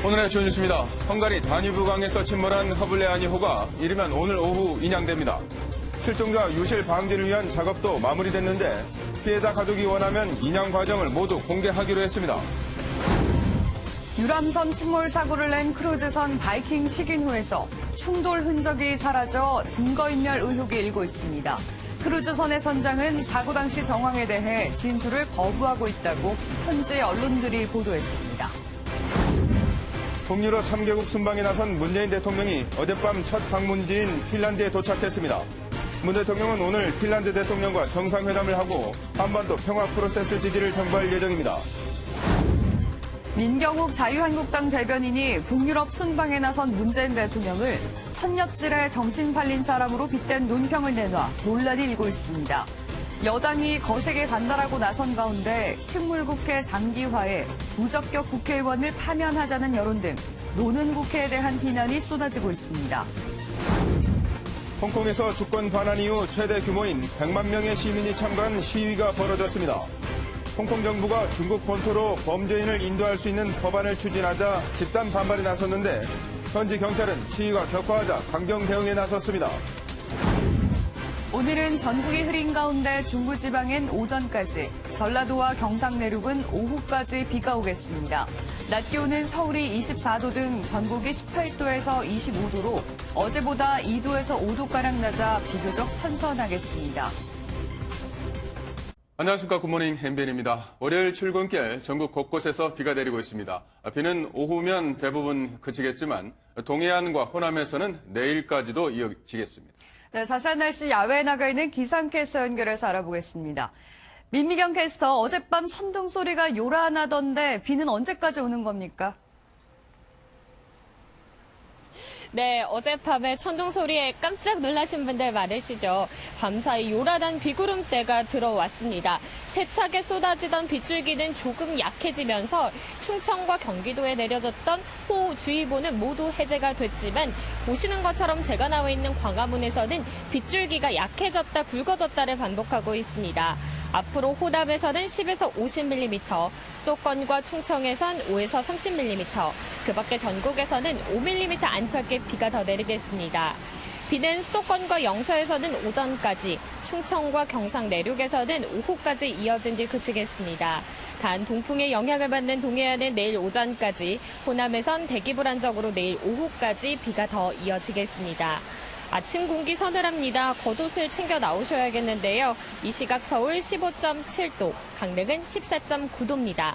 오늘의 주요 뉴스입니다. 헝가리 다뉴브강에서 침몰한 허블레아니호가 이르면 오늘 오후 인양됩니다. 실종자 유실 방지를 위한 작업도 마무리됐는데 피해자 가족이 원하면 인양 과정을 모두 공개하기로 했습니다. 유람선 침몰 사고를 낸 크루즈선 바이킹 식인호에서 충돌 흔적이 사라져 증거인멸 의혹이 일고 있습니다. 크루즈선의 선장은 사고 당시 정황에 대해 진술을 거부하고 있다고 현지 언론들이 보도했습니다. 동유럽 3개국 순방에 나선 문재인 대통령이 어젯밤 첫 방문지인 핀란드에 도착했습니다. 문 대통령은 오늘 핀란드 대통령과 정상회담을 하고 한반도 평화 프로세스 지지를 당부할 예정입니다. 민경욱 자유한국당 대변인이 북유럽 순방에 나선 문재인 대통령을 천엽질에 정신 팔린 사람으로 빗댄 논평을 내놔 논란이 일고 있습니다. 여당이 거세게 반발하고 나선 가운데 식물국회 장기화에 무적격 국회의원을 파면하자는 여론 등 노는 국회에 대한 비난이 쏟아지고 있습니다. 홍콩에서 주권 반환 이후 최대 규모인 100만 명의 시민이 참가한 시위가 벌어졌습니다. 홍콩 정부가 중국 본토로 범죄인을 인도할 수 있는 법안을 추진하자 집단 반발에 나섰는데 현지 경찰은 시위가 격화하자 강경 대응에 나섰습니다. 오늘은 전국이 흐린 가운데 중부지방엔 오전까지, 전라도와 경상 내륙은 오후까지 비가 오겠습니다. 낮 기온은 서울이 24도 등 전국이 18도에서 25도로 어제보다 2도에서 5도가량 낮아 비교적 선선하겠습니다. 안녕하십니까. 굿모닝 MBN입니다. 월요일 출근길 전국 곳곳에서 비가 내리고 있습니다. 비는 오후면 대부분 그치겠지만 동해안과 호남에서는 내일까지도 이어지겠습니다. 네, 자세한 날씨 야외에 나가 있는 기상캐스터 연결해서 알아보겠습니다. 민미경 캐스터, 어젯밤 천둥 소리가 요란하던데 비는 언제까지 오는 겁니까? 네, 어젯밤에 천둥 소리에 깜짝 놀라신 분들 많으시죠. 밤사이 요란한 비구름대가 들어왔습니다. 세차게 쏟아지던 빗줄기는 조금 약해지면서 충청과 경기도에 내려졌던 호우주의보는 모두 해제가 됐지만 보시는 것처럼 제가 나와 있는 광화문에서는 빗줄기가 약해졌다 굵어졌다를 반복하고 있습니다. 앞으로 호남에서는 10에서 50mm, 수도권과 충청에선 5에서 30mm, 그 밖에 전국에서는 5mm 안팎의 비가 더 내리겠습니다. 비는 수도권과 영서에서는 오전까지, 충청과 경상 내륙에서는 오후까지 이어진 뒤 그치겠습니다. 단 동풍의 영향을 받는 동해안은 내일 오전까지, 호남에선 대기 불안정으로 내일 오후까지 비가 더 이어지겠습니다. 아침 공기 서늘합니다. 겉옷을 챙겨 나오셔야겠는데요. 이 시각 서울 15.7도, 강릉은 14.9도입니다.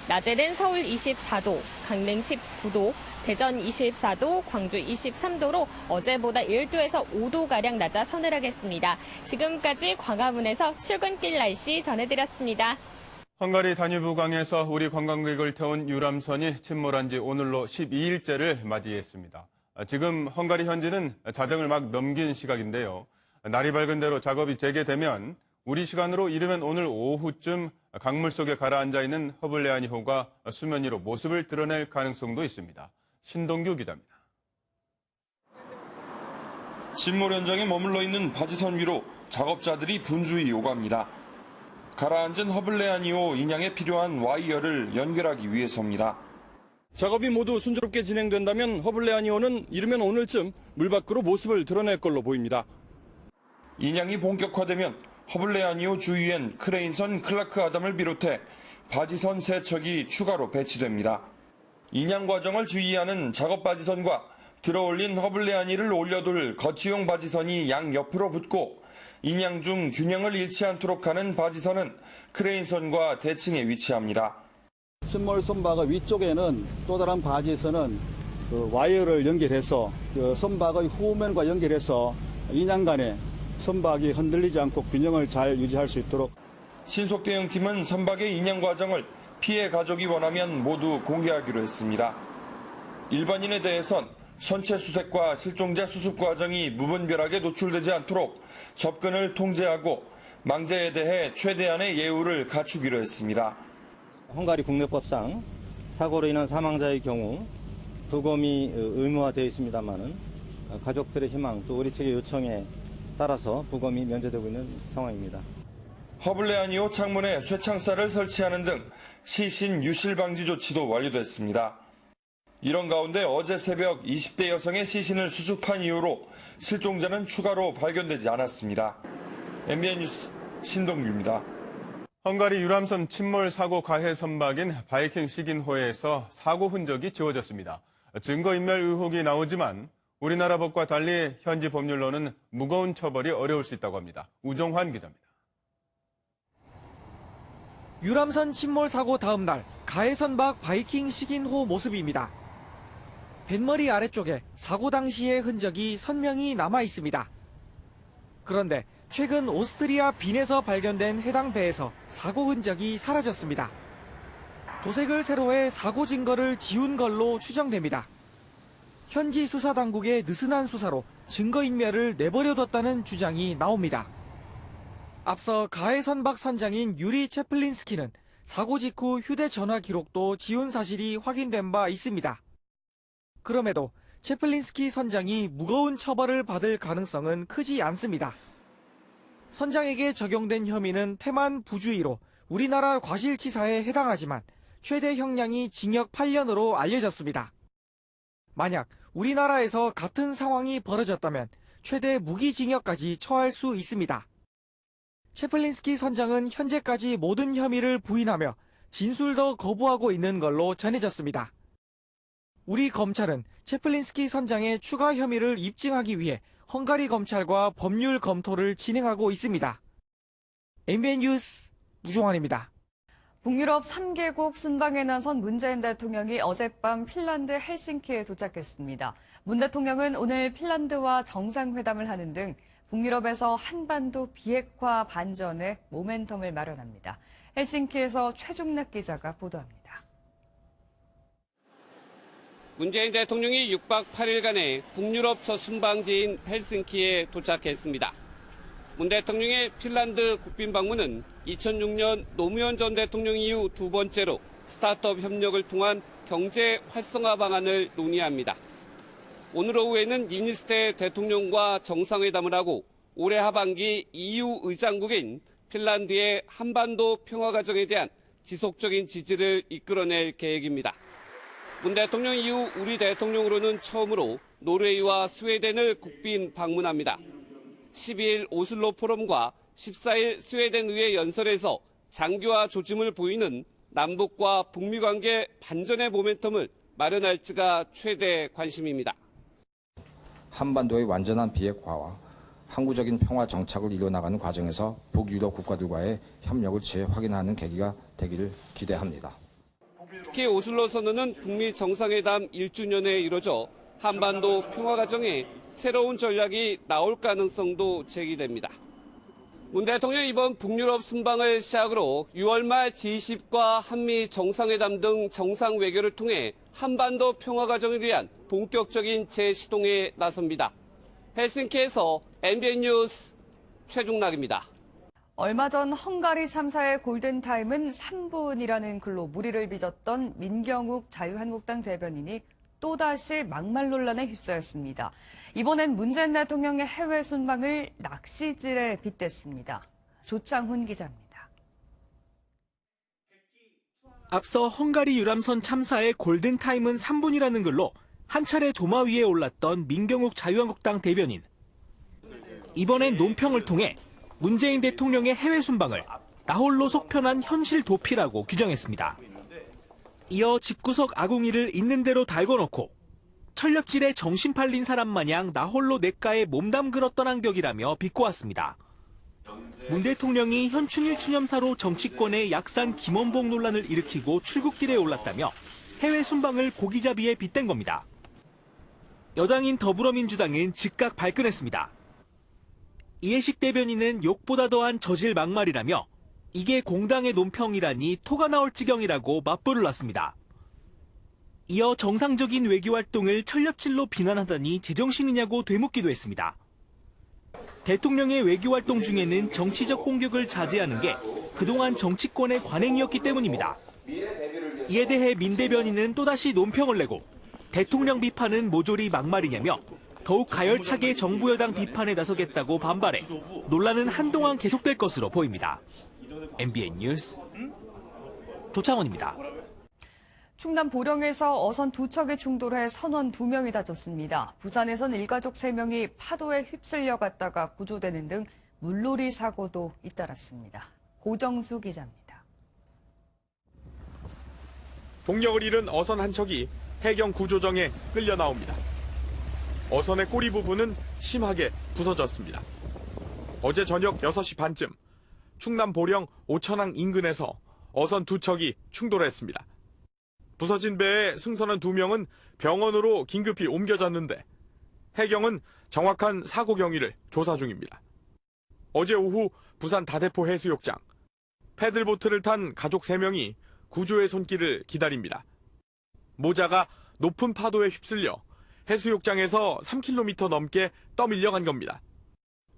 낮에는 서울 24도, 강릉 19도, 대전 24도, 광주 23도로 어제보다 1도에서 5도가량 낮아 서늘하겠습니다. 지금까지 광화문에서 출근길 날씨 전해드렸습니다. 헝가리 다뉴브강에서 우리 관광객을 태운 유람선이 침몰한 지 오늘로 12일째를 맞이했습니다. 지금 헝가리 현지는 자정을 막 넘긴 시각인데요. 날이 밝은 대로 작업이 재개되면 우리 시간으로 이르면 오늘 오후쯤 강물 속에 가라앉아 있는 허블레아니호가 수면 위로 모습을 드러낼 가능성도 있습니다. 신동규 기자입니다. 침몰 현장에 머물러 있는 바지선 위로 작업자들이 분주히 오갑니다. 가라앉은 허블레아니호 인양에 필요한 와이어를 연결하기 위해서입니다. 작업이 모두 순조롭게 진행된다면 허블레아니호는 이르면 오늘쯤 물 밖으로 모습을 드러낼 걸로 보입니다. 인양이 본격화되면 허블레아니호 주위엔 크레인선 클라크 아담을 비롯해 바지선 3척이 추가로 배치됩니다. 인양 과정을 지휘하는 작업 바지선과 들어올린 허블레아니를 올려둘 거치용 바지선이 양옆으로 붙고 인양 중 균형을 잃지 않도록 하는 바지선은 크레인선과 대칭에 위치합니다. 침몰 선박의 위쪽에는 또 다른 바지선은 와이어를 연결해서 선박의 후면과 연결해서 인양 간에 선박이 흔들리지 않고 균형을 잘 유지할 수 있도록. 신속대응팀은 선박의 인양 과정을 피해 가족이 원하면 모두 공개하기로 했습니다. 일반인에 대해선 선체 수색과 실종자 수습 과정이 무분별하게 노출되지 않도록 접근을 통제하고 망자에 대해 최대한의 예우를 갖추기로 했습니다. 헝가리 국내법상 사고로 인한 사망자의 경우 부검이 의무화되어 있습니다만은 가족들의 희망 또 우리 측의 요청에 따라서 부검이 면제되고 있는 상황입니다. 허블레아니호 창문에 쇠창살을 설치하는 등 시신 유실 방지 조치도 완료됐습니다. 이런 가운데 어제 새벽 20대 여성의 시신을 수습한 이후로 실종자는 추가로 발견되지 않았습니다. MBN 뉴스 신동규입니다. 헝가리 유람선 침몰 사고 가해 선박인 바이킹 시긴호에서 사고 흔적이 지워졌습니다. 증거인멸 의혹이 나오지만 우리나라 법과 달리 현지 법률로는 무거운 처벌이 어려울 수 있다고 합니다. 우종환 기자입니다. 유람선 침몰 사고 다음 날 가해 선박 바이킹 시긴호 모습입니다. 뱃머리 아래쪽에 사고 당시의 흔적이 선명히 남아 있습니다. 그런데 최근 오스트리아 빈에서 발견된 해당 배에서 사고 흔적이 사라졌습니다. 도색을 새로 해 사고 증거를 지운 걸로 추정됩니다. 현지 수사 당국의 느슨한 수사로 증거인멸을 내버려뒀다는 주장이 나옵니다. 앞서 가해 선박 선장인 유리 체플린스키는 사고 직후 휴대전화 기록도 지운 사실이 확인된 바 있습니다. 그럼에도 체플린스키 선장이 무거운 처벌을 받을 가능성은 크지 않습니다. 선장에게 적용된 혐의는 태만 부주의로 우리나라 과실치사에 해당하지만 최대 형량이 징역 8년으로 알려졌습니다. 만약 우리나라에서 같은 상황이 벌어졌다면 최대 무기징역까지 처할 수 있습니다. 체플린스키 선장은 현재까지 모든 혐의를 부인하며 진술도 거부하고 있는 걸로 전해졌습니다. 우리 검찰은 체플린스키 선장의 추가 혐의를 입증하기 위해 헝가리 검찰과 법률 검토를 진행하고 있습니다. MBN 뉴스 우종환입니다. 북유럽 3개국 순방에 나선 문재인 대통령이 어젯밤 핀란드 헬싱키에 도착했습니다. 문 대통령은 오늘 핀란드와 정상회담을 하는 등 북유럽에서 한반도 비핵화 반전에 모멘텀을 마련합니다. 헬싱키에서 최중락 기자가 보도합니다. 문재인 대통령이 6박 8일간의 북유럽 첫 순방지인 헬싱키에 도착했습니다. 문 대통령의 핀란드 국빈 방문은 2006년 노무현 전 대통령 이후 두 번째로 스타트업 협력을 통한 경제 활성화 방안을 논의합니다. 오늘 오후에는 니니스테 대통령과 정상회담을 하고 올해 하반기 EU 의장국인 핀란드의 한반도 평화 과정에 대한 지속적인 지지를 이끌어낼 계획입니다. 문 대통령 이후 우리 대통령으로는 처음으로 노르웨이와 스웨덴을 국빈 방문합니다. 12일 오슬로 포럼과 14일 스웨덴 의회 연설에서 장기화 조짐을 보이는 남북과 북미 관계 반전의 모멘텀을 마련할지가 최대 관심입니다. 한반도의 완전한 비핵화와 항구적인 평화 정착을 이뤄나가는 과정에서 북유럽 국가들과의 협력을 재확인하는 계기가 되기를 기대합니다. 특히 오슬로 선언은 북미 정상회담 1주년에 이뤄져 한반도 평화 과정에 새로운 전략이 나올 가능성도 제기됩니다. 문 대통령 이번 북유럽 순방을 시작으로 6월 말 G20과 한미 정상회담 등 정상 외교를 통해 한반도 평화 과정을 위한 본격적인 재시동에 나섭니다. 헬싱키에서 MBN 뉴스 최중락입니다. 얼마 전 헝가리 참사의 골든타임은 3분이라는 글로 무리를 빚었던 민경욱 자유한국당 대변인이 또다시 막말 논란에 휩싸였습니다. 이번엔 문재인 대통령의 해외 순방을 낚시질에 빗댔습니다. 조창훈 기자입니다. 앞서 헝가리 유람선 참사의 골든타임은 3분이라는 글로 한 차례 도마 위에 올랐던 민경욱 자유한국당 대변인. 이번엔 논평을 통해 문재인 대통령의 해외 순방을 나홀로 속편한 현실 도피라고 규정했습니다. 이어 집구석 아궁이를 있는 대로 달궈놓고 철렵질에 정신 팔린 사람 마냥 나홀로 냇가에 몸담글었던 한격이라며 비꼬았습니다. 문 대통령이 현충일 추념사로 정치권의 약산 김원봉 논란을 일으키고 출국길에 올랐다며 해외 순방을 고기잡이에 빗댄 겁니다. 여당인 더불어민주당은 즉각 발끈했습니다. 이해식 대변인은 욕보다 더한 저질 막말이라며 이게 공당의 논평이라니 토가 나올 지경이라고 맞불을 놨습니다. 이어 정상적인 외교활동을 철렵질로 비난하다니 제정신이냐고 되묻기도 했습니다. 대통령의 외교활동 중에는 정치적 공격을 자제하는 게 그동안 정치권의 관행이었기 때문입니다. 이에 대해 민 대변인은 또다시 논평을 내고 대통령 비판은 모조리 막말이냐며 더욱 가열차게 정부 여당 비판에 나서겠다고 반발해 논란은 한동안 계속될 것으로 보입니다. MBN 뉴스 조창원입니다. 충남 보령에서 어선 두 척이 충돌해 선원 2명이 다쳤습니다. 부산에선 일가족 3명이 파도에 휩쓸려 갔다가 구조되는 등 물놀이 사고도 잇따랐습니다. 고정수 기자입니다. 동력을 잃은 어선 한 척이 해경 구조정에 끌려 나옵니다. 어선의 꼬리 부분은 심하게 부서졌습니다. 어제 저녁 6시 반쯤 충남 보령 오천항 인근에서 어선 두 척이 충돌했습니다. 부서진 배에 승선원 2명은 병원으로 긴급히 옮겨졌는데 해경은 정확한 사고 경위를 조사 중입니다. 어제 오후 부산 다대포 해수욕장, 패들보트를 탄 가족 3명이 구조의 손길을 기다립니다. 모자가 높은 파도에 휩쓸려 해수욕장에서 3km 넘게 떠밀려간 겁니다.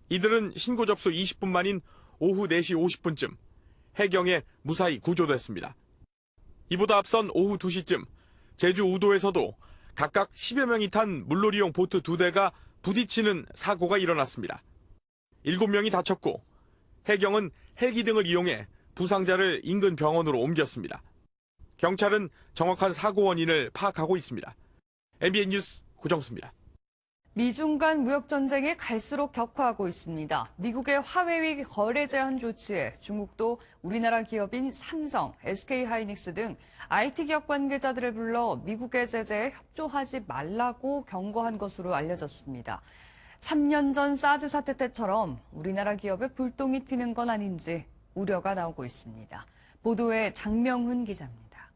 이들은 신고 접수 20분 만인 오후 4시 50분쯤 해경에 무사히 구조됐습니다. 이보다 앞선 오후 2시쯤 제주 우도에서도 각각 10여 명이 탄 물놀이용 보트 2대가 부딪히는 사고가 일어났습니다. 7명이 다쳤고 해경은 헬기 등을 이용해 부상자를 인근 병원으로 옮겼습니다. 경찰은 정확한 사고 원인을 파악하고 있습니다. MBN 뉴스 고정수입니다. 미중 간 무역 전쟁이 갈수록 격화하고 있습니다. 미국의 화웨이 거래 제한 조치에 중국도 우리나라 기업인 삼성, SK하이닉스 등 IT 기업 관계자들을 불러 미국의 제재에 협조하지 말라고 경고한 것으로 알려졌습니다. 3년 전 사드 사태 때처럼 우리나라 기업에 불똥이 튀는 건 아닌지 우려가 나오고 있습니다. 보도에 장명훈 기자입니다.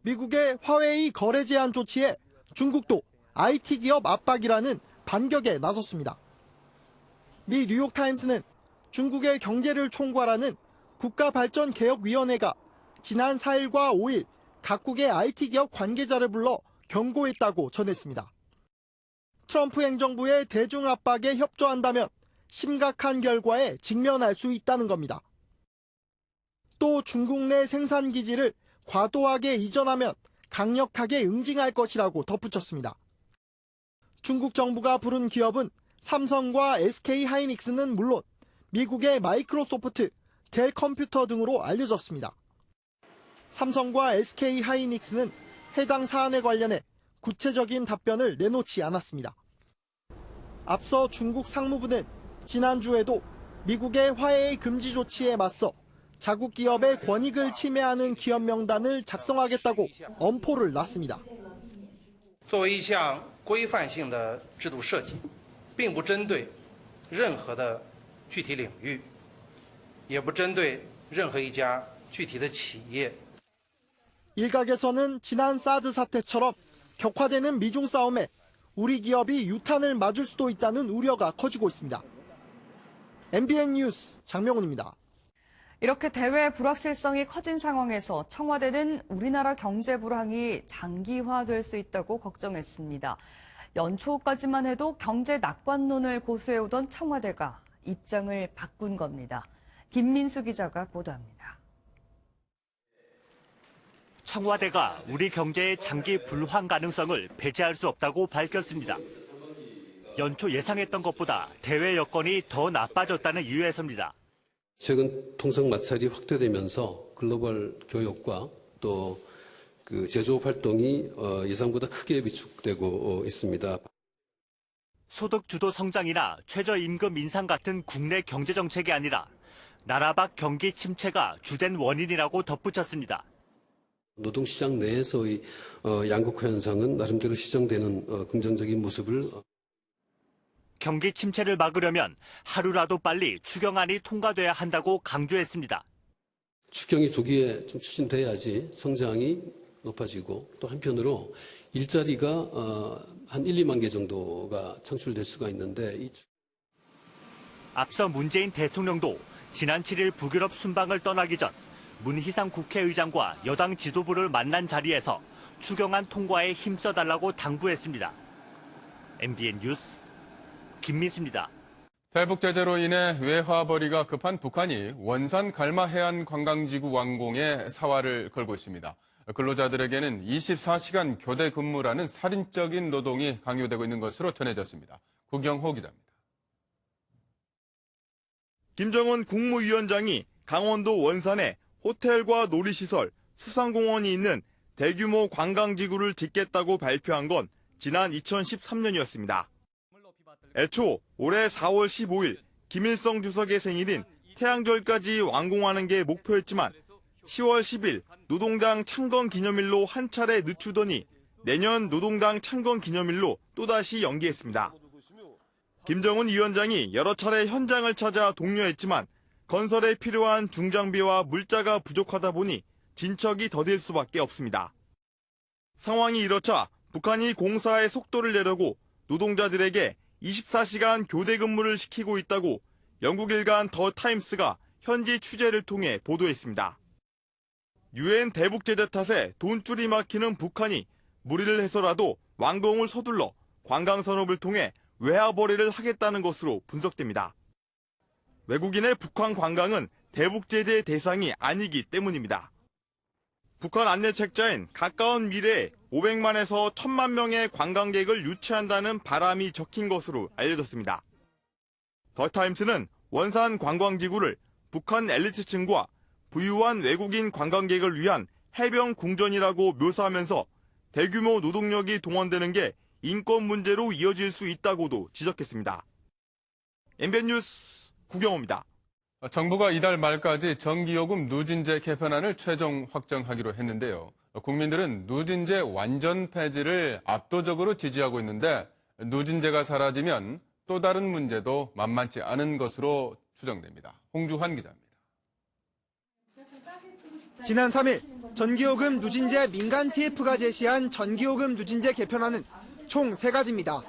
미국의 화웨이 거래 제한 조치에 중국도 IT 기업 압박이라는 반격에 나섰습니다. 미 뉴욕타임스는 중국의 경제를 총괄하는 국가발전개혁위원회가 지난 4일과 5일 각국의 IT 기업 관계자를 불러 경고했다고 전했습니다. 트럼프 행정부의 대중 압박에 협조한다면 심각한 결과에 직면할 수 있다는 겁니다. 또 중국 내 생산 기지를 과도하게 이전하면 강력하게 응징할 것이라고 덧붙였습니다. 중국 정부가 부른 기업은 삼성과 SK하이닉스는 물론 미국의 마이크로소프트, 델 컴퓨터 등으로 알려졌습니다. 삼성과 SK하이닉스는 해당 사안에 관련해 구체적인 답변을 내놓지 않았습니다. 앞서 중국 상무부는 지난주에도 미국의 화웨이 금지 조치에 맞서 자국 기업의 권익을 침해하는 기업 명단을 작성하겠다고 엄포를 놨습니다. 作为一项规范性的制度设计，并不针对任何的具体领域，也不针对任何一家具体的企业。 일각에서는 지난 사드 사태처럼 격화되는 미중 싸움에 우리 기업이 유탄을 맞을 수도 있다는 우려가 커지고 있습니다. MBN 뉴스 장명훈입니다. 이렇게 대외 불확실성이 커진 상황에서 청와대는 우리나라 경제 불황이 장기화될 수 있다고 걱정했습니다. 연초까지만 해도 경제 낙관론을 고수해오던 청와대가 입장을 바꾼 겁니다. 김민수 기자가 보도합니다. 청와대가 우리 경제의 장기 불황 가능성을 배제할 수 없다고 밝혔습니다. 연초 예상했던 것보다 대외 여건이 더 나빠졌다는 이유에서입니다. 최근 통상 마찰이 확대되면서 글로벌 교역과 또 그 제조업 활동이 예상보다 크게 위축되고 있습니다. 소득 주도 성장이나 최저임금 인상 같은 국내 경제 정책이 아니라 나라 밖 경기 침체가 주된 원인이라고 덧붙였습니다. 노동시장 내에서의 양극화 현상은 나름대로 시정되는 긍정적인 모습을 경기 침체를 막으려면 하루라도 빨리 추경안이 통과돼야 한다고 강조했습니다. 추경이 조기에 좀 추진돼야지 성장이 높아지고 또 한편으로 일자리가 한 1, 2만 개 정도가 창출될 수가 있는데 앞서 문재인 대통령도 지난 7일 북유럽 순방을 떠나기 전 문희상 국회의장과 여당 지도부를 만난 자리에서 추경안 통과에 힘써달라고 당부했습니다. MBN 뉴스 김민수입니다. 대북 제재로 인해 외화벌이가 급한 북한이 원산 갈마 해안 관광지구 완공에 사활을 걸고 있습니다. 근로자들에게는 24시간 교대 근무라는 살인적인 노동이 강요되고 있는 것으로 전해졌습니다. 구경호 기자입니다. 김정은 국무위원장이 강원도 원산에 호텔과 놀이시설, 수상공원이 있는 대규모 관광지구를 짓겠다고 발표한 건 지난 2013년이었습니다. 애초 올해 4월 15일 김일성 주석의 생일인 태양절까지 완공하는 게 목표였지만 10월 10일 노동당 창건 기념일로 한 차례 늦추더니 내년 노동당 창건 기념일로 또다시 연기했습니다. 김정은 위원장이 여러 차례 현장을 찾아 독려했지만 건설에 필요한 중장비와 물자가 부족하다 보니 진척이 더딜 수밖에 없습니다. 상황이 이렇자 북한이 공사의 속도를 내려고 노동자들에게 24시간 교대 근무를 시키고 있다고 영국 일간 더 타임스가 현지 취재를 통해 보도했습니다. 유엔 대북 제재 탓에 돈줄이 막히는 북한이 무리를 해서라도 완공을 서둘러 관광 산업을 통해 외화 벌이를 하겠다는 것으로 분석됩니다. 외국인의 북한 관광은 대북 제재의 대상이 아니기 때문입니다. 북한 안내 책자엔 가까운 미래에 500만에서 1000만 명의 관광객을 유치한다는 바람이 적힌 것으로 알려졌습니다. 더 타임스는 원산 관광지구를 북한 엘리트층과 부유한 외국인 관광객을 위한 해변 궁전이라고 묘사하면서 대규모 노동력이 동원되는 게 인권 문제로 이어질 수 있다고도 지적했습니다. MBN 뉴스 구경호입니다. 정부가 이달 말까지 전기요금 누진제 개편안을 최종 확정하기로 했는데요. 국민들은 누진제 완전 폐지를 압도적으로 지지하고 있는데 누진제가 사라지면 또 다른 문제도 만만치 않은 것으로 추정됩니다. 홍주환 기자입니다. 지난 3일 전기요금 누진제 민간 TF가 제시한 전기요금 누진제 개편안은 총 3가지입니다.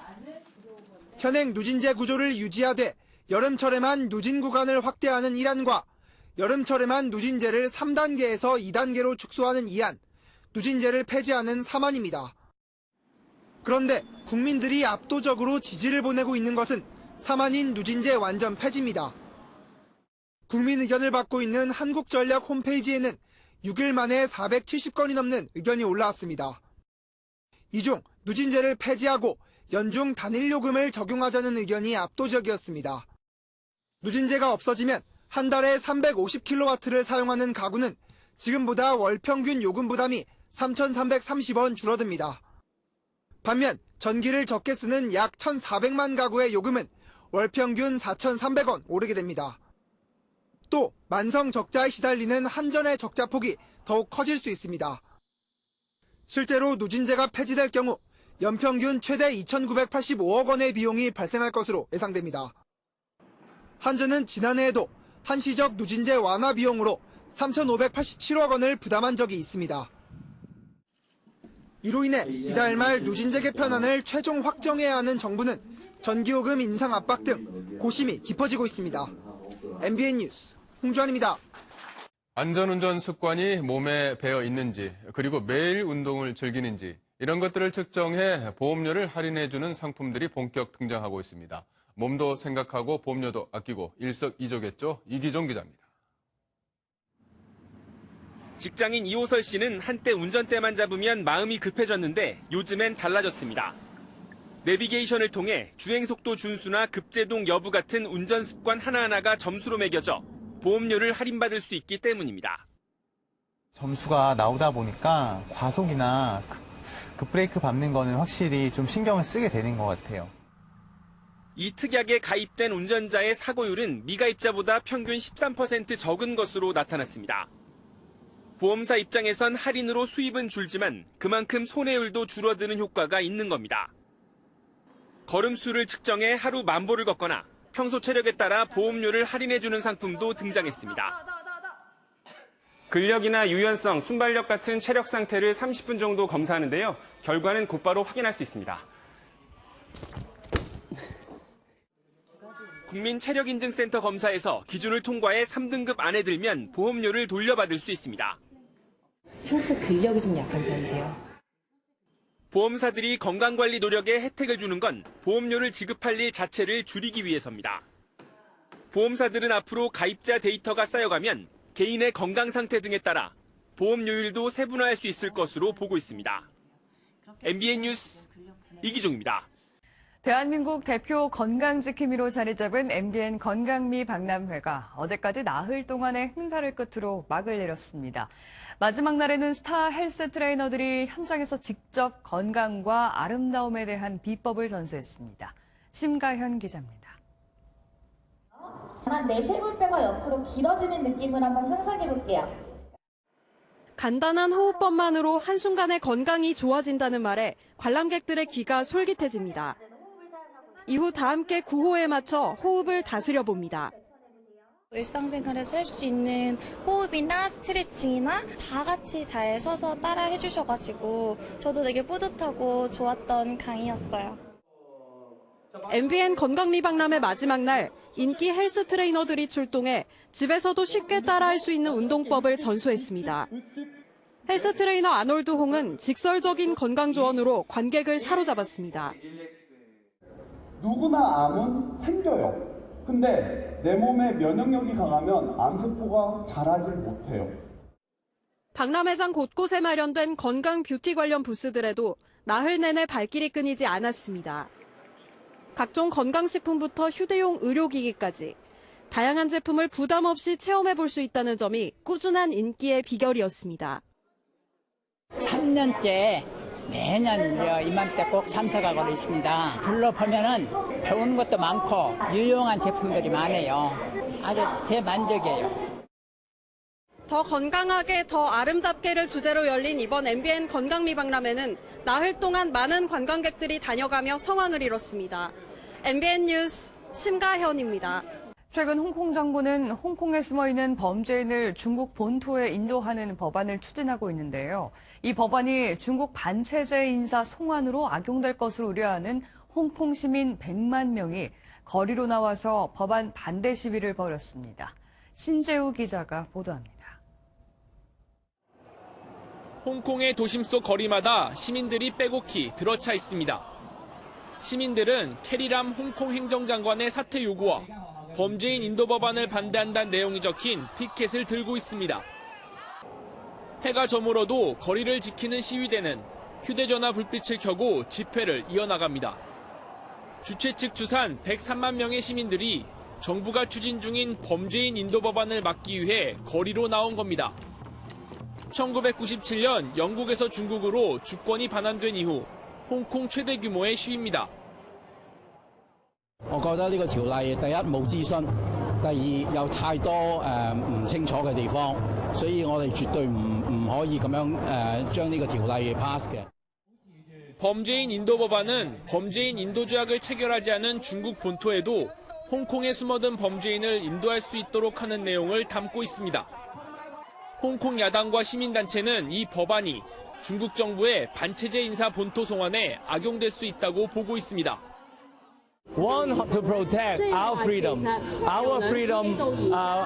현행 누진제 구조를 유지하되 여름철에만 누진 구간을 확대하는 1안과 여름철에만 누진제를 3단계에서 2단계로 축소하는 2안, 누진제를 폐지하는 3안입니다. 그런데 국민들이 압도적으로 지지를 보내고 있는 것은 3안인 누진제 완전 폐지입니다. 국민 의견을 받고 있는 한국전력 홈페이지에는 6일 만에 470건이 넘는 의견이 올라왔습니다. 이 중 누진제를 폐지하고 연중 단일요금을 적용하자는 의견이 압도적이었습니다. 누진제가 없어지면 한 달에 350kW를 사용하는 가구는 지금보다 월 평균 요금 부담이 3,330원 줄어듭니다. 반면 전기를 적게 쓰는 약 1,400만 가구의 요금은 월 평균 4,300원 오르게 됩니다. 또 만성 적자에 시달리는 한전의 적자폭이 더욱 커질 수 있습니다. 실제로 누진제가 폐지될 경우 연평균 최대 2,985억 원의 비용이 발생할 것으로 예상됩니다. 한전은 지난해에도 한시적 누진제 완화 비용으로 3,587억 원을 부담한 적이 있습니다. 이로 인해 이달 말 누진제 개편안을 최종 확정해야 하는 정부는 전기요금 인상 압박 등 고심이 깊어지고 있습니다. MBN 뉴스 홍주환입니다. 안전운전 습관이 몸에 배어 있는지, 그리고 매일 운동을 즐기는지 이런 것들을 측정해 보험료를 할인해주는 상품들이 본격 등장하고 있습니다. 몸도 생각하고 보험료도 아끼고 일석이조겠죠. 이기종 기자입니다. 직장인 이호설 씨는 한때 운전대만 잡으면 마음이 급해졌는데 요즘엔 달라졌습니다. 내비게이션을 통해 주행속도 준수나 급제동 여부 같은 운전 습관 하나하나가 점수로 매겨져 보험료를 할인받을 수 있기 때문입니다. 점수가 나오다 보니까 과속이나 급브레이크 밟는 거는 확실히 좀 신경을 쓰게 되는 것 같아요. 이 특약에 가입된 운전자의 사고율은 미가입자보다 평균 13% 적은 것으로 나타났습니다. 보험사 입장에선 할인으로 수입은 줄지만 그만큼 손해율도 줄어드는 효과가 있는 겁니다. 걸음수를 측정해 하루 10,000보를 걷거나 평소 체력에 따라 보험료를 할인해주는 상품도 등장했습니다. 근력이나 유연성, 순발력 같은 체력 상태를 30분 정도 검사하는데요. 결과는 곧바로 확인할 수 있습니다. 국민체력인증센터 검사에서 기준을 통과해 3등급 안에 들면 보험료를 돌려받을 수 있습니다. 상체 근력이 좀 약한 편이세요? 보험사들이 건강관리 노력에 혜택을 주는 건 보험료를 지급할 일 자체를 줄이기 위해서입니다. 보험사들은 앞으로 가입자 데이터가 쌓여가면 개인의 건강 상태 등에 따라 보험료율도 세분화할 수 있을 것으로 보고 있습니다. MBN 뉴스 이기종입니다. 대한민국 대표 건강지킴이로 자리 잡은 MBN 건강미 박람회가 어제까지 나흘 동안의 행사를 끝으로 막을 내렸습니다. 마지막 날에는 스타 헬스 트레이너들이 현장에서 직접 건강과 아름다움에 대한 비법을 전수했습니다. 심가현 기자입니다. 내 쇄골뼈가 옆으로 길어지는 느낌을 한번 상상해 볼게요. 간단한 호흡법만으로 한순간에 건강이 좋아진다는 말에 관람객들의 귀가 솔깃해집니다. 이후 다 함께 구호에 맞춰 호흡을 다스려 봅니다. 일상생활에서 할 수 있는 호흡이나 스트레칭이나 다 같이 잘 서서 따라 해주셔가지고 저도 되게 뿌듯하고 좋았던 강의였어요. MBN 건강미박람회 마지막 날 인기 헬스 트레이너들이 출동해 집에서도 쉽게 따라할 수 있는 운동법을 전수했습니다. 헬스 트레이너 아놀드 홍은 직설적인 건강 조언으로 관객을 사로잡았습니다. 누구나 암은 생겨요. 근데 내 몸에 면역력이 강하면 암세포가 자라질 못해요. 박람회장 곳곳에 마련된 건강 뷰티 관련 부스들에도 나흘 내내 발길이 끊이지 않았습니다. 각종 건강식품부터 휴대용 의료기기까지 다양한 제품을 부담 없이 체험해 볼 수 있다는 점이 꾸준한 인기의 비결이었습니다. 3년째 매년 이맘때 꼭 참석하고 있습니다. 둘러보면은 배우는 것도 많고 유용한 제품들이 많아요. 아주 대만족이에요. 더 건강하게 더 아름답게를 주제로 열린 이번 MBN 건강미박람회는 나흘 동안 많은 관광객들이 다녀가며 성황을 이뤘습니다. MBN 뉴스 심가현입니다. 최근 홍콩 정부는 홍콩에 숨어있는 범죄인을 중국 본토에 인도하는 법안을 추진하고 있는데요. 이 법안이 중국 반체제 인사 송환으로 악용될 것으로 우려하는 홍콩 시민 100만 명이 거리로 나와서 법안 반대 시위를 벌였습니다. 신재우 기자가 보도합니다. 홍콩의 도심 속 거리마다 시민들이 빼곡히 들어차 있습니다. 시민들은 캐리람 홍콩 행정장관의 사퇴 요구와 범죄인 인도 법안을 반대한다는 내용이 적힌 피켓을 들고 있습니다. 해가 저물어도 거리를 지키는 시위대는 휴대전화 불빛을 켜고 집회를 이어나갑니다. 주최 측 추산 103만 명의 시민들이 정부가 추진 중인 범죄인 인도 법안을 막기 위해 거리로 나온 겁니다. 1997년 영국에서 중국으로 주권이 반환된 이후 홍콩 최대 규모의 시위입니다. 我覺得呢個條例第一冇諮詢，第二有太多唔清楚嘅地方，所以我哋絕對唔可以咁樣將呢個條例 pass 嘅。 범죄인 인도 법안은 범죄인 인도 조약을 체결하지 않은 중국 본토에도 홍콩에 숨어든 범죄인을 인도할 수 있도록 하는 내용을 담고 있습니다. 홍콩 야당과 시민단체는 이 법안이 중국 정부의 반체제 인사 본토 송환에 악용될 수 있다고 보고 있습니다. One, to protect our freedom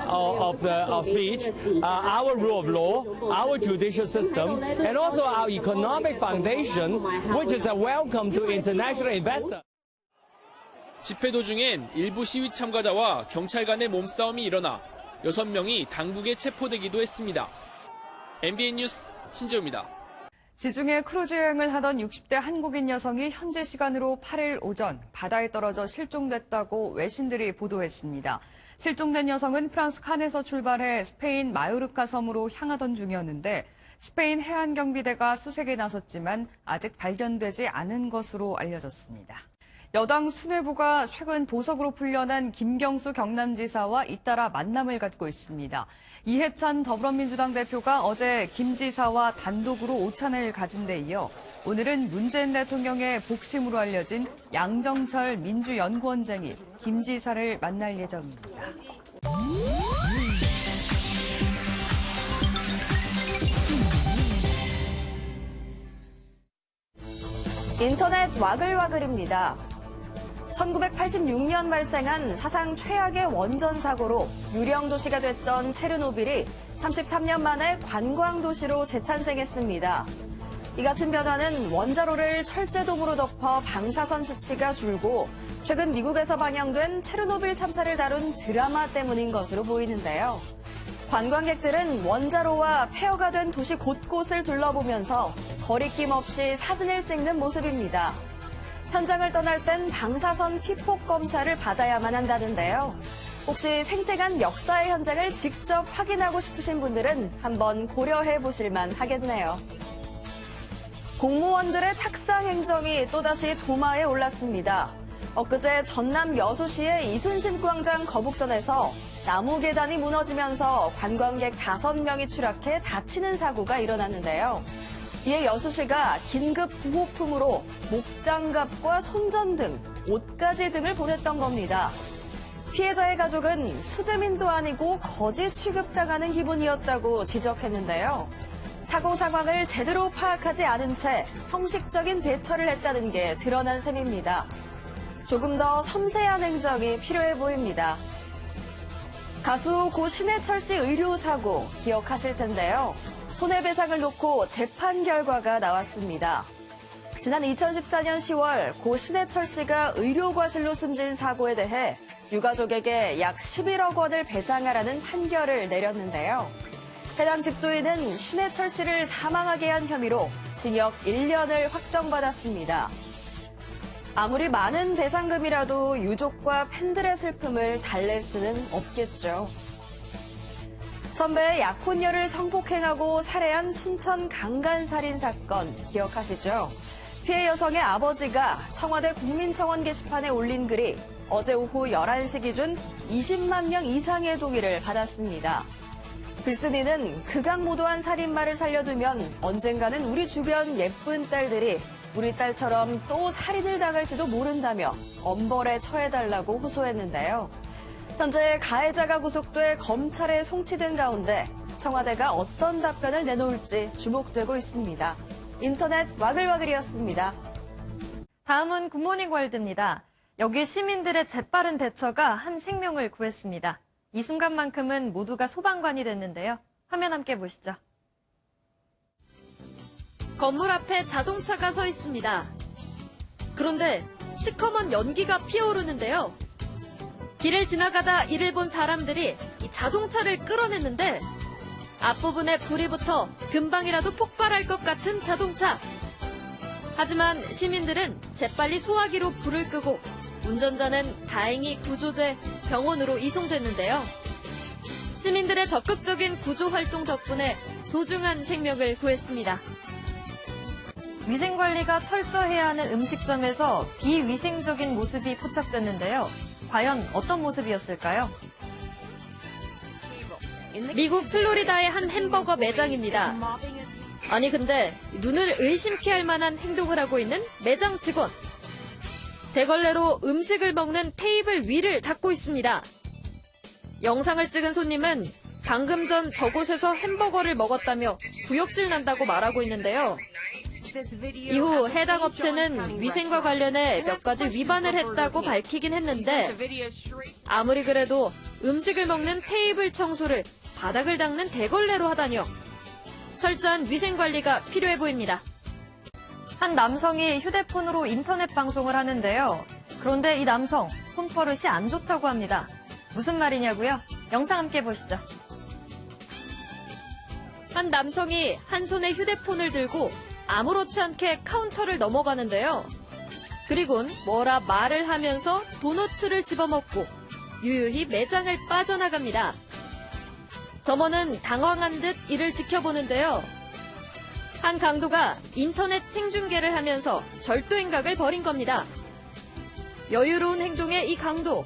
of speech, our rule of law, our judicial system, and also our economic foundation, which is a welcome to international investors. 집회 도중엔 일부 시위 참가자와 경찰 간의 몸싸움이 일어나 6명이 당국에 체포되기도 했습니다. MBN 뉴스 신재우입니다. 지중해 크루즈 여행을 하던 60대 한국인 여성이 현지 시간으로 8일 오전 바다에 떨어져 실종됐다고 외신들이 보도했습니다. 실종된 여성은 프랑스 칸에서 출발해 스페인 마요르카 섬으로 향하던 중이었는데 스페인 해안경비대가 수색에 나섰지만 아직 발견되지 않은 것으로 알려졌습니다. 여당 수뇌부가 최근 보석으로 풀려난 김경수 경남지사와 잇따라 만남을 갖고 있습니다. 이해찬 더불어민주당 대표가 어제 김 지사와 단독으로 오찬을 가진 데 이어 오늘은 문재인 대통령의 복심으로 알려진 양정철 민주연구원장이 김 지사를 만날 예정입니다. 인터넷 와글와글입니다. 1986년 발생한 사상 최악의 원전 사고로 유령 도시가 됐던 체르노빌이 33년 만에 관광 도시로 재탄생했습니다. 이 같은 변화는 원자로를 철제돔으로 덮어 방사선 수치가 줄고 최근 미국에서 방영된 체르노빌 참사를 다룬 드라마 때문인 것으로 보이는데요. 관광객들은 원자로와 폐허가 된 도시 곳곳을 둘러보면서 거리낌 없이 사진을 찍는 모습입니다. 현장을 떠날 땐 방사선 피폭 검사를 받아야만 한다는데요. 혹시 생생한 역사의 현장을 직접 확인하고 싶으신 분들은 한번 고려해 보실만 하겠네요. 공무원들의 탁상 행정이 또다시 도마에 올랐습니다. 엊그제 전남 여수시의 이순신 광장 거북선에서 나무 계단이 무너지면서 관광객 5명이 추락해 다치는 사고가 일어났는데요. 이에 여수시가 긴급 구호품으로 목장갑과 손전등, 옷가지 등을 보냈던 겁니다. 피해자의 가족은 수재민도 아니고 거지 취급당하는 기분이었다고 지적했는데요. 사고 상황을 제대로 파악하지 않은 채 형식적인 대처를 했다는 게 드러난 셈입니다. 조금 더 섬세한 행정이 필요해 보입니다. 가수 고 신해철 씨 의료 사고 기억하실 텐데요. 손해배상을 놓고 재판 결과가 나왔습니다. 지난 2014년 10월 고 신해철 씨가 의료과실로 숨진 사고에 대해 유가족에게 약 11억 원을 배상하라는 판결을 내렸는데요. 해당 집도인은 신해철 씨를 사망하게 한 혐의로 징역 1년을 확정받았습니다. 아무리 많은 배상금이라도 유족과 팬들의 슬픔을 달랠 수는 없겠죠. 선배의 약혼녀를 성폭행하고 살해한 순천 강간살인 사건 기억하시죠? 피해 여성의 아버지가 청와대 국민청원 게시판에 올린 글이 어제 오후 11시 기준 20만 명 이상의 동의를 받았습니다. 글쓴이는 극악무도한 살인마를 살려두면 언젠가는 우리 주변 예쁜 딸들이 우리 딸처럼 또 살인을 당할지도 모른다며 엄벌에 처해달라고 호소했는데요. 현재 가해자가 구속돼 검찰에 송치된 가운데 청와대가 어떤 답변을 내놓을지 주목되고 있습니다. 인터넷 와글와글이었습니다. 다음은 굿모닝 월드입니다. 여기 시민들의 재빠른 대처가 한 생명을 구했습니다. 이 순간만큼은 모두가 소방관이 됐는데요. 화면 함께 보시죠. 건물 앞에 자동차가 서 있습니다. 그런데 시커먼 연기가 피어오르는데요. 길을 지나가다 이를 본 사람들이 이 자동차를 끌어냈는데 앞부분에 불이 붙어 금방이라도 폭발할 것 같은 자동차. 하지만 시민들은 재빨리 소화기로 불을 끄고 운전자는 다행히 구조돼 병원으로 이송됐는데요. 시민들의 적극적인 구조 활동 덕분에 소중한 생명을 구했습니다. 위생관리가 철저해야 하는 음식점에서 비위생적인 모습이 포착됐는데요. 과연 어떤 모습이었을까요? 미국 플로리다의 한 햄버거 매장입니다. 아니 근데 눈을 의심케 할 만한 행동을 하고 있는 매장 직원. 대걸레로 음식을 먹는 테이블 위를 닦고 있습니다. 영상을 찍은 손님은 방금 전 저곳에서 햄버거를 먹었다며 구역질 난다고 말하고 있는데요. 이후 해당 업체는 위생과 관련해 몇 가지 위반을 했다고 밝히긴 했는데 아무리 그래도 음식을 먹는 테이블 청소를 바닥을 닦는 대걸레로 하다니요. 철저한 위생관리가 필요해 보입니다. 한 남성이 휴대폰으로 인터넷 방송을 하는데요. 그런데 이 남성 손버릇이 안 좋다고 합니다. 무슨 말이냐고요? 영상 함께 보시죠. 한 남성이 한 손에 휴대폰을 들고 아무렇지 않게 카운터를 넘어가는데요. 그리곤 뭐라 말을 하면서 도너츠를 집어먹고 유유히 매장을 빠져나갑니다. 점원은 당황한 듯 이를 지켜보는데요. 한 강도가 인터넷 생중계를 하면서 절도행각을 벌인 겁니다. 여유로운 행동의 이 강도,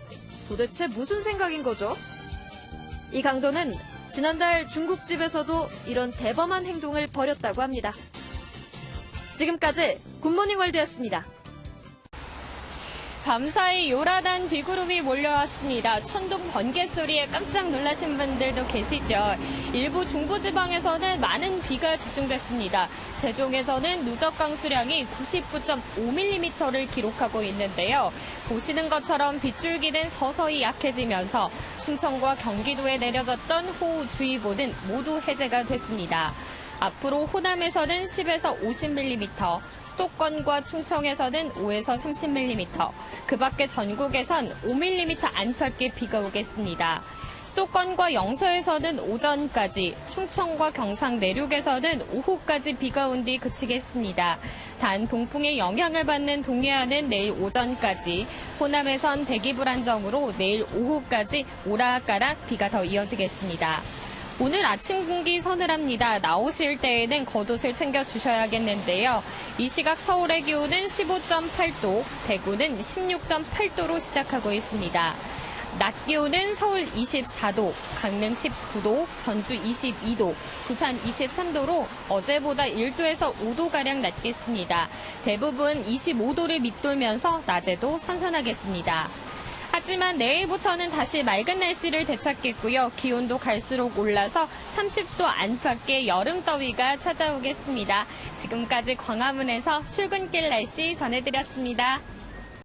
도대체 무슨 생각인 거죠? 이 강도는 지난달 중국집에서도 이런 대범한 행동을 벌였다고 합니다. 지금까지 굿모닝 월드였습니다. 밤사이 요란한 비구름이 몰려왔습니다. 천둥 번개 소리에 깜짝 놀라신 분들도 계시죠. 일부 중부지방에서는 많은 비가 집중됐습니다. 세종에서는 누적 강수량이 99.5mm를 기록하고 있는데요. 보시는 것처럼 빗줄기는 서서히 약해지면서 충청과 경기도에 내려졌던 호우주의보는 모두 해제가 됐습니다. 앞으로 호남에서는 10에서 50mm, 수도권과 충청에서는 5에서 30mm, 그 밖에 전국에선 5mm 안팎의 비가 오겠습니다. 수도권과 영서에서는 오전까지, 충청과 경상 내륙에서는 오후까지 비가 온 뒤 그치겠습니다. 단 동풍의 영향을 받는 동해안은 내일 오전까지, 호남에선 대기 불안정으로 내일 오후까지 오락가락 비가 더 이어지겠습니다. 오늘 아침 공기 서늘합니다. 나오실 때에는 겉옷을 챙겨주셔야겠는데요. 이 시각 서울의 기온은 15.8도, 대구는 16.8도로 시작하고 있습니다. 낮 기온은 서울 24도, 강릉 19도, 전주 22도, 부산 23도로 어제보다 1도에서 5도가량 낮겠습니다. 대부분 25도를 밑돌면서 낮에도 선선하겠습니다. 하지만 내일부터는 다시 맑은 날씨를 되찾겠고요. 기온도 갈수록 올라서 30도 안팎의 여름 더위가 찾아오겠습니다. 지금까지 광화문에서 출근길 날씨 전해드렸습니다.